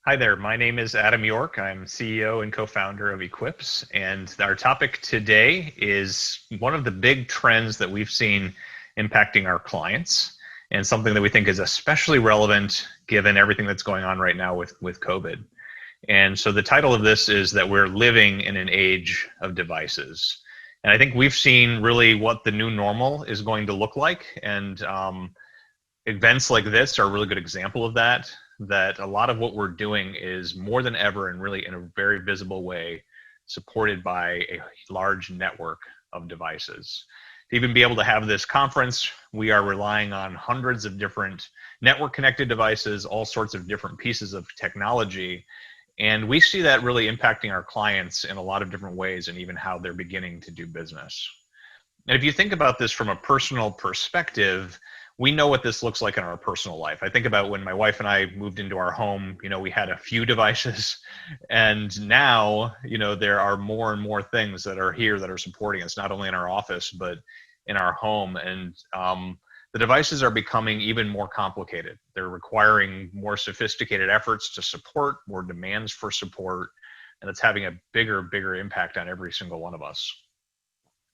Hi there, my name is Adam York. I'm CEO and co-founder of Equips, and our topic today is one of the big trends that we've seen impacting our clients, and something that we think is especially relevant given everything that's going on right now with COVID. And so the title of this is that we're living in an age of devices. And I think we've seen really what the new normal is going to look like, and events like this are a really good example of that a lot of what we're doing is more than ever and really in a very visible way supported by a large network of devices. To even be able to have this conference, we are relying on hundreds of different network connected devices, all sorts of different pieces of technology. And we see that really impacting our clients in a lot of different ways and even how they're beginning to do business. And if you think about this from a personal perspective, we know what this looks like in our personal life. I think about when my wife and I moved into our home, we had a few devices, and now, there are more and more things that are here that are supporting us, not only in our office, but in our home. And the devices are becoming even more complicated. They're requiring more sophisticated efforts to support, more demands for support, and it's having a bigger impact on every single one of us.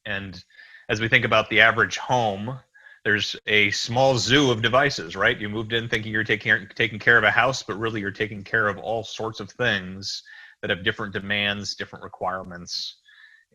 And as we think about the average home, there's a small zoo of devices, right? You moved in thinking you're taking care of a house, but really you're taking care of all sorts of things that have different demands, different requirements.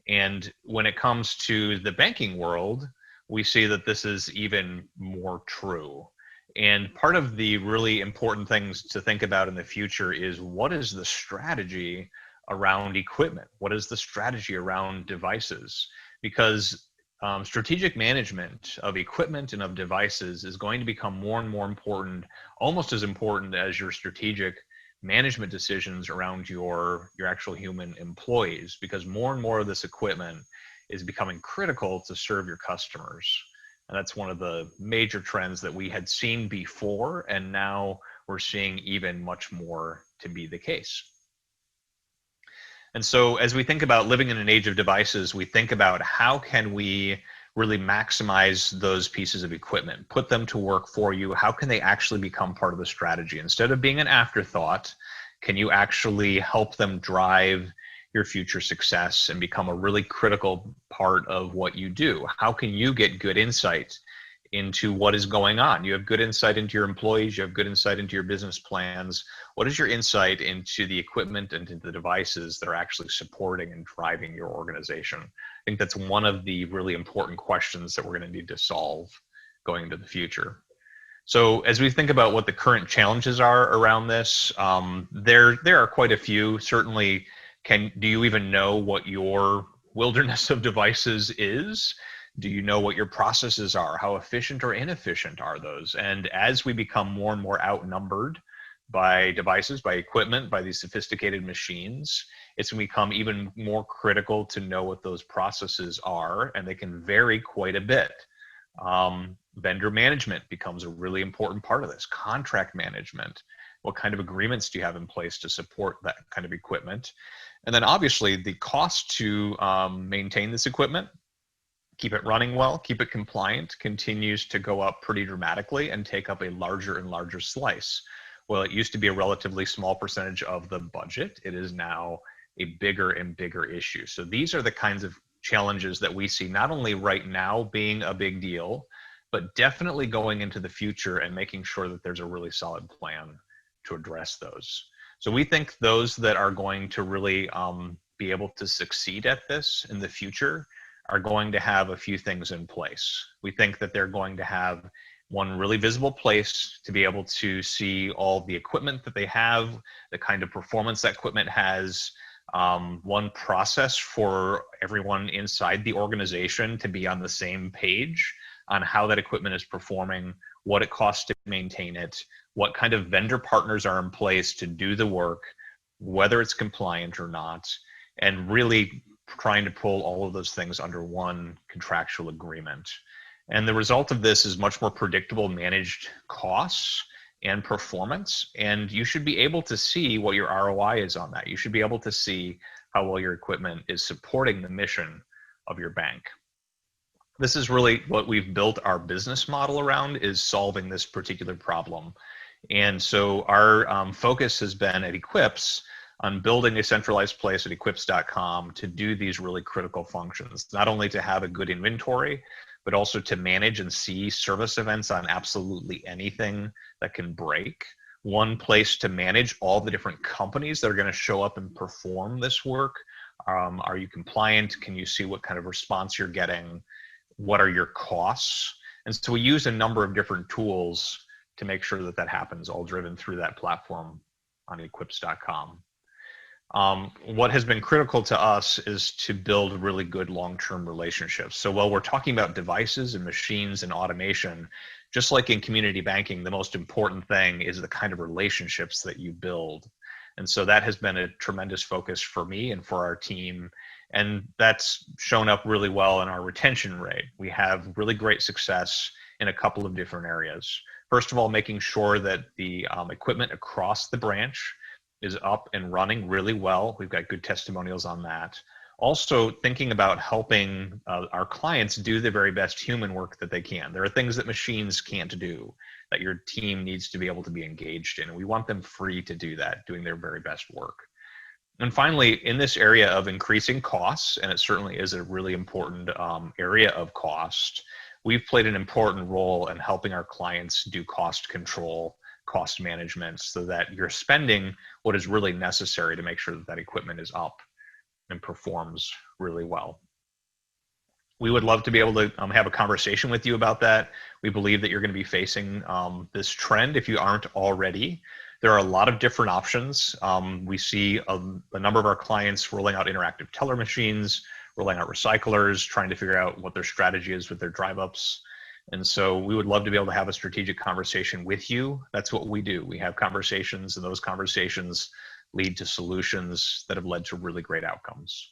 And when it comes to the banking world, we see that this is even more true. And part of the really important things to think about in the future is, what is the strategy around equipment? What is the strategy around devices? Because strategic management of equipment and of devices is going to become more and more important, almost as important as your strategic management decisions around your actual human employees, because more and more of this equipment is becoming critical to serve your customers. And that's one of the major trends that we had seen before, and now we're seeing even much more to be the case. And so as we think about living in an age of devices, we think about how can we really maximize those pieces of equipment, put them to work for you. How can they actually become part of the strategy? Instead of being an afterthought, can you actually help them drive your future success and become a really critical part of what you do? How can you get good insight into what is going on? You have good insight into your employees, you have good insight into your business plans. What is your insight into the equipment and into the devices that are actually supporting and driving your organization? I think that's one of the really important questions that we're going to need to solve going into the future. So as we think about what the current challenges are around this, there are quite a few. Certainly, do you even know what your wilderness of devices is? Do you know what your processes are? How efficient or inefficient are those? And as we become more and more outnumbered by devices, by equipment, by these sophisticated machines, it's going to become even more critical to know what those processes are, and they can vary quite a bit. Vendor management becomes a really important part of this. Contract management. What kind of agreements do you have in place to support that kind of equipment? And then obviously the cost to maintain this equipment, keep it running well, keep it compliant, continues to go up pretty dramatically and take up a larger and larger slice. Well, it used to be a relatively small percentage of the budget. It is now a bigger and bigger issue. So these are the kinds of challenges that we see not only right now being a big deal, but definitely going into the future and making sure that there's a really solid plan to address those. So we think those that are going to really be able to succeed at this in the future are going to have a few things in place. We think that they're going to have one really visible place to be able to see all the equipment that they have, the kind of performance that equipment has, one process for everyone inside the organization to be on the same page on how that equipment is performing, what it costs to maintain it, what kind of vendor partners are in place to do the work, whether it's compliant or not, and really trying to pull all of those things under one contractual agreement. And the result of this is much more predictable managed costs and performance. And you should be able to see what your ROI is on that. You should be able to see how well your equipment is supporting the mission of your bank. This is really what we've built our business model around, is solving this particular problem. And so our focus has been at Equips on building a centralized place at equips.com to do these really critical functions, not only to have a good inventory, but also to manage and see service events on absolutely anything that can break. One place to manage all the different companies that are going to show up and perform this work. Are you compliant? Can you see what kind of response you're getting? What are your costs? And so we use a number of different tools to make sure that that happens, all driven through that platform on equips.com. What has been critical to us is to build really good long-term relationships. So while we're talking about devices and machines and automation, just like in community banking, the most important thing is the kind of relationships that you build. And so that has been a tremendous focus for me and for our team. And that's shown up really well in our retention rate. We have really great success in a couple of different areas. First of all, making sure that the equipment across the branch is up and running really well. We've got good testimonials on that. Also thinking about helping our clients do the very best human work that they can. There are things that machines can't do that your team needs to be able to be engaged in. We want them free to do that, doing their very best work. And finally, in this area of increasing costs, and it certainly is a really important area of cost, we've played an important role in helping our clients do cost control, cost management, so that you're spending what is really necessary to make sure that that equipment is up and performs really well. We would love to be able to have a conversation with you about that. We believe that you're going to be facing this trend if you aren't already. There are a lot of different options. We see a number of our clients rolling out interactive teller machines, rolling out recyclers, trying to figure out what their strategy is with their drive-ups. And so we would love to be able to have a strategic conversation with you. That's what we do. We have conversations, and those conversations lead to solutions that have led to really great outcomes.